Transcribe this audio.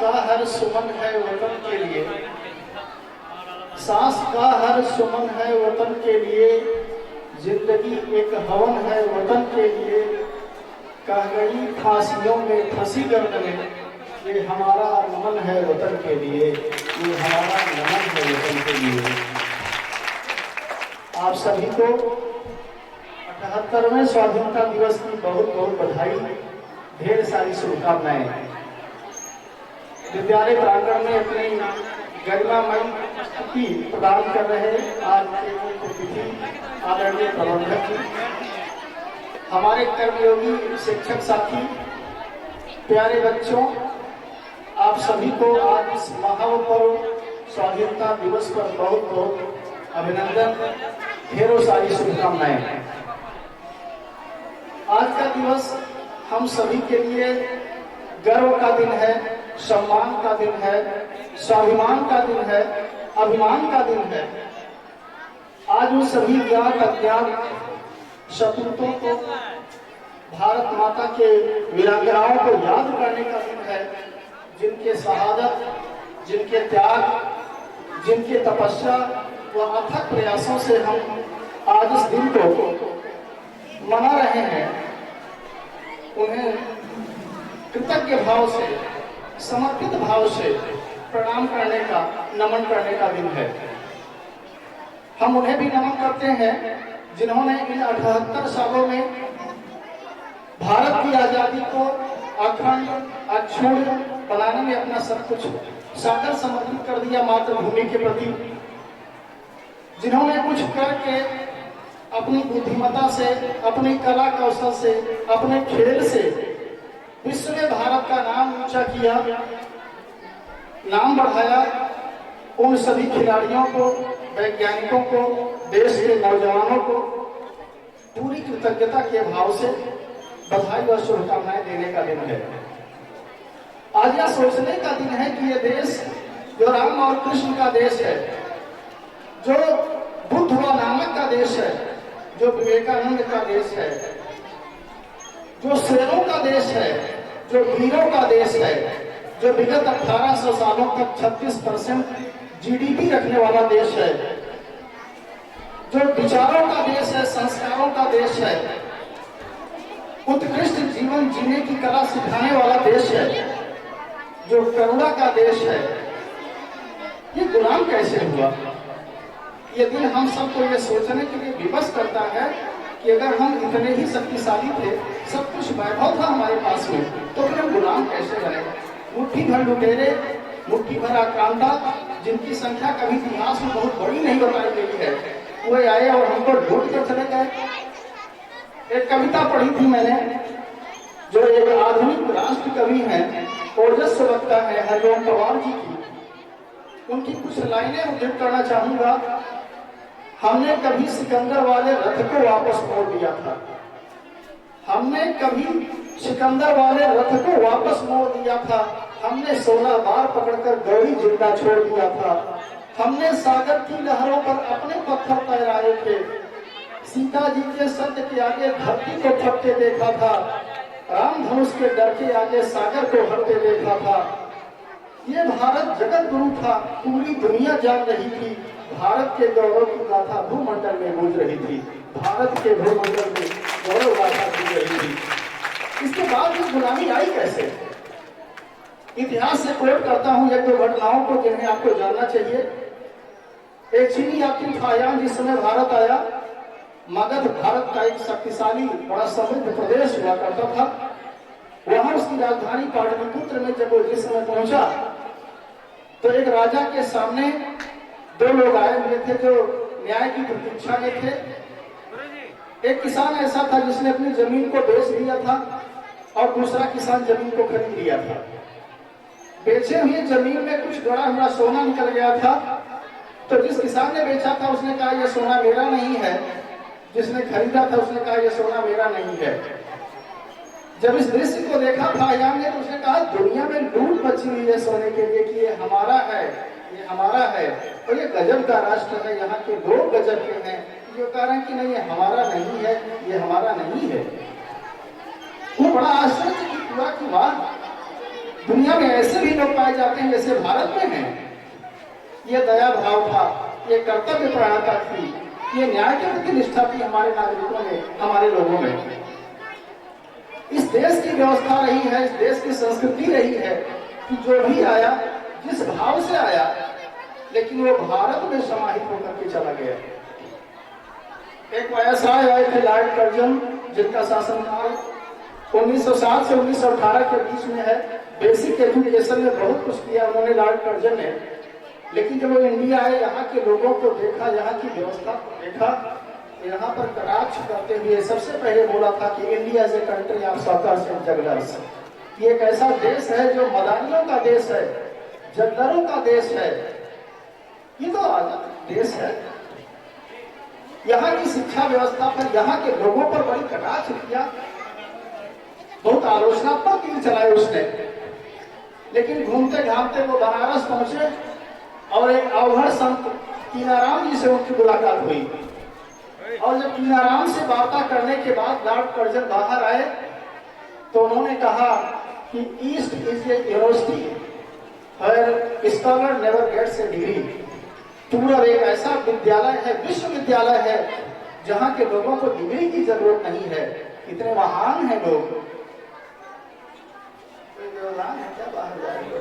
का हर सुमन है वतन के लिए, सांस का हर सुमन है वतन के लिए, जिंदगी एक हवन है वतन के लिए। कह गई फांसियों में फंसी गर्दनें, ये हमारा नमन है वतन के लिए, ये हमारा नमन है वतन के लिए। आप सभी को 78वें स्वाधीनता दिवस की बहुत बहुत बधाई, ढेर सारी शुभकामनाएं। विद्यालय प्रांगण में अपनी गरिमामयी प्रस्तुति प्रदान कर रहे आज के मुख्य अतिथि आदरणीय प्रबंधक जी, हमारे कर्मयोगी शिक्षक साथी, प्यारे बच्चों, आप सभी को आज इस महापर्व स्वाधीनता दिवस पर बहुत बहुत अभिनंदन, ढेरों सारी शुभकामनाएं। आज का दिवस हम सभी के लिए गर्व का दिन है, सम्मान का दिन है, स्वाभिमान का दिन है, अभिमान का दिन है। आज उन सभी ज्ञात अज्ञात सपूतों को, भारत माता के वीरांगनाओं को याद करने का दिन है, जिनके शहादत, जिनके त्याग, जिनके तपस्या व अथक प्रयासों से हम आज इस दिन को मना रहे हैं। उन्हें कृतज्ञ भाव से, समर्पित भाव से प्रणाम करने का, नमन करने का दिन है। हम उन्हें भी नमन करते हैं जिन्होंने इन 78 सालों में भारत की आजादी को अखंड, अक्षुण्ण बनाने में अपना सब कुछ सादर समर्पित कर दिया मातृभूमि के प्रति, जिन्होंने कुछ करके अपनी बुद्धिमत्ता से, अपनी कला कौशल से, अपने खेल से विश्व में भारत का नाम ऊंचा किया, नाम बढ़ाया। उन सभी खिलाड़ियों को, वैज्ञानिकों को, देश के नौजवानों को पूरी कृतज्ञता के भाव से बधाई और शुभकामनाएं देने का दिन है। आज यह सोचने का दिन है कि यह देश जो राम और कृष्ण का देश है, जो बुद्ध व नानक का देश है, जो विवेकानंद का देश है, जो शेरों का देश है, जो वीरों का देश है, जो विगत 1800 सालों तक 36% जीडीपी रखने वाला देश है, जो विचारों का देश है, संस्कारों का देश है, उत्कृष्ट जीवन जीने की कला सिखाने वाला देश है, जो करुणा का देश है, ये गुलाम कैसे हुआ? ये दिन हम सबको ये सोचने के लिए विवश करता है कि अगर हम इतने ही शक्तिशाली थे, सब कुछ वैभव था हमारे पास में, तो फिर हम गुलाम कैसे बने? मुट्ठी भर लुटेरे, मुट्ठी भर आक्रांता, जिनकी संख्या कभी इतिहास में बहुत बड़ी नहीं बताई गई है, वो आए और हमको लूट कर चले गए। एक कविता पढ़ी थी मैंने, जो एक आधुनिक राष्ट्र कवि हैं, ओजस्वी वक्ता है हरिओम पवार जी की। उनकी कुछ लाइनें उद्धृत करना चाहूंगा। हमने कभी सिकंदर वाले रथ को वापस मोड़ दिया था, हमने कभी सिकंदर वाले रथ को वापस मोड़ दिया था, हमने 16 बार पकड़कर गौरी जिंदा छोड़ दिया था, हमने सागर की लहरों पर अपने पत्थर तैराए थे, सीता जी के सत्य के आगे धरती को थकते देखा था, राम धनुष के डर के आगे सागर को हरते देखा था। ये भारत जगत गुरु था, पूरी दुनिया जान रही थी, भारत के गौरव की गाथा भूमंडल में गूंज रही थी, भारत के भूमंडल में गौरव गाथा गूंज रही थी। इसके बाद ये गुलामी आई कैसे? इतिहास से कोट करता हूं एक दो घटनाओं को जिन्हें आपको जानना चाहिए। एक चीनी यात्री फायान जिस समय भारत आया, मगध भारत का एक शक्तिशाली बड़ा समृद्ध प्रदेश हुआ करता था। वहां उसकी राजधानी पाटलिपुत्र में जब वो जिस समय पहुंचा, तो एक राजा के सामने दो लोग आए हुए थे जो न्याय की प्रतीक्षा में थे। एक किसान ऐसा था जिसने अपनी जमीन को बेच दिया था और दूसरा किसान जमीन को खरीद लिया था। बेचे हुए जमीन में कुछ गड़ा हुआ सोना निकल गया था, तो जिस किसान ने बेचा था उसने कहा यह सोना मेरा नहीं है, जिसने खरीदा था उसने कहा यह सोना मेरा नहीं है। जब इस दृश्य को देखा फायान ने, तो उसने कहा दुनिया में लूट मची हुई है सोने के लिए कि ये हमारा है, ये हमारा है, और ये गजब का राष्ट्र है, यहाँ के लोग गजब के हैं, जो कह रहे हैं कि नहीं ये हमारा नहीं है, ये हमारा नहीं है। वो बड़ा आश्चर्य की वाह, दुनिया में ऐसे भी लोग पाए जाते हैं जैसे भारत में हैं। ये दया भाव था, ये कर्तव्य परायणता थी, ये न्याय के प्रति निष्ठा थी हमारे नागरिकों में, हमारे लोगों में। इस देश की व्यवस्था रही है, इस देश की संस्कृति रही है कि जो भी आया, जिस भाव से आया, लेकिन वो भारत में समाहित होकर के चला गया। एक वायसराय आए थे लॉर्ड कर्जन, जिनका शासनकाल 1907 से 1918 के बीच में है। बेसिक एजुकेशन में बहुत कुछ किया उन्होंने, लॉर्ड कर्जन ने। लेकिन जब वो इंडिया आए, यहाँ के लोगों को देखा, यहाँ की व्यवस्था को देखा, यहाँ पर कटाक्ष करते हुए सबसे पहले बोला था कि India is a country of shockers and jugglers. ये एक ऐसा देश है जो मदानियों का देश है, जगलरों का देश है। ये तो आजाद देश है। यहाँ की शिक्षा व्यवस्था पर, यहाँ के लोगों पर बड़ी कटाक्ष किया, बहुत आलोचनात्मक तीर चलाए उसने। लेकिन घूमते घामते वो बनारस पहुंचे और एक अवघड़ संत कीनाराम जी से उनकी मुलाकात हुई। और जब कीनाराम से वार्ता करने के बाद लॉर्ड कर्जन बाहर आए तो उन्होंने कहा कि east is a university where scholar never gets a degree. पूरब एक ऐसा विद्यालय है, विश्वविद्यालय है, जहां के लोगों को डिग्री की जरूरत नहीं है। इतने महान हैं लोग। है क्या बाहर जाएंगे?